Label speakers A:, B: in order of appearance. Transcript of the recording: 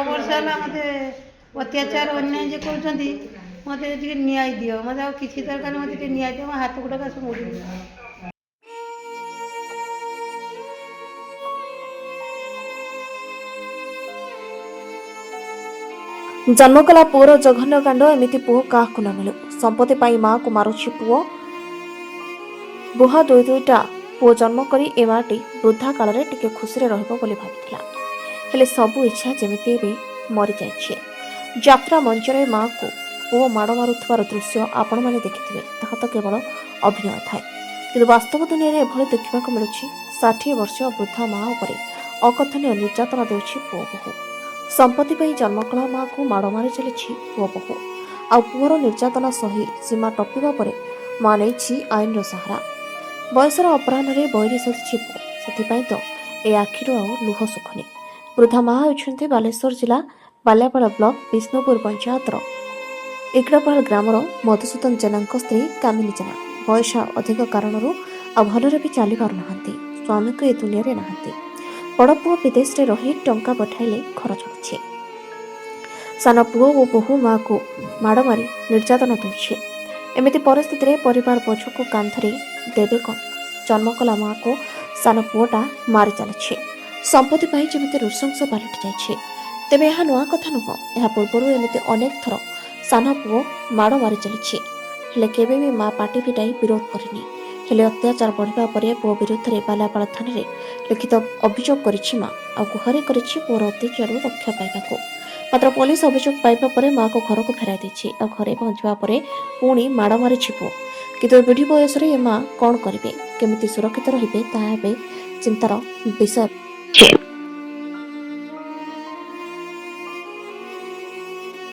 A: ବର୍ଷ ହେଲା ମୋତେ ଅତ୍ୟାଚାର ଅନ୍ୟାୟ ଯେ କରୁଛନ୍ତି, ମୋତେ ଟିକେ ନ୍ୟାୟ ଦିଅ। ମୋତେ ଆଉ କିଛି ଦରକାର, ମୋତେ ଟିକେ ନ୍ୟାୟ ଦିଅ। ମୋ ହାତ ଗୋଡ଼ କାছে ମୋଡ଼ୁନି।
B: जन्म कला पुओर जघन्य कांड एमिति पुओ काहाकु न मिलु। संपत्ति पाई माँ को मारुछि पुओ। बुहा दुई दुईटा पुओ जन्म करी ए माटी वृद्धा काल रे टिके खुशी रे रहबो बोली भाबिथिला। हेले सबु इच्छा जेमिति एबे मरि जाइछे। यात्रा मंच रे माँ को पुओ माड़ मारुथिबार दृश्य आपण माने देखिथिबे। ताहा तो केवल अभिनय थाए, किंतु वास्तव दुनिया रे एभଳି देखिबाकु मिलुछि। 60 वर्षीय वृद्धा माँ उपरे अकथनीय निर्यातना देउछि पुओ बहु। संपत्ति पाई जन्म कला माँ को माड़ मारि चलिछि पुओ बहु। आ पुओर निर्यातना सही सीमा टपिबा परे माँ नेछि आईन सहारा। बयसर अपराह्न बयरी साजिछि पुओ, सेथिपाई तो ए आखिरु आउ लुह सुखनी। वृद्धा माँ होइछन्ते बालेश्वर जिला बाल्यापाड़ ब्लॉक विष्णुपुर पंचायतर इकड़ापाल ग्रामर मधुसूदन जेनाଙ୍କ स्त्री कामिनी जेना। बयस अधिक कारणरू आ भलरे भी चली पारु नाहांती। स्वामी को ए दुनिया रे नाहांती। बड़ पुओ विदेश रे रही टंका पठाइले घर चलुछि। सान पुओ ओ बहु माँ को माड़ मारी निर्यातना देउछि। एमिति परिस्थिति रे परिवार पछको कांधरे देवे कौन? जन्म कला माँ को सान पुओटा मारी चलिछि। संपत्ति पाई जेमिति नृशंस पालटि जाइछि। तेबे यह नुआ कथा नुह। यह पूर्वरु एमिति अनेक थर सान पुओ माड़ मारी चलिछि। हेले केबे भी माँ पाटी फिटाई विरोध करिनी। हेले अत्याचार बढ़िबा परे पुओ विरुद्ध रे बालापाल थाना रे लिखित अभियोग करिछि माँ। आ गुहारि करिछि पुओर अत्याचारରୁ रक्षा पाइबाकू। मात्र पुलिस अभियोग पाइबा परे माँ को घर को फेराई दैछि। आ घरे पहुंचबा परे पुणी माड़ मारिछि पुओ। किंतु बुढ़ी बयस रे माँ कौन करिवे, केमिति सुरक्षित रहिबे ताहा एबे चिंतार विषय।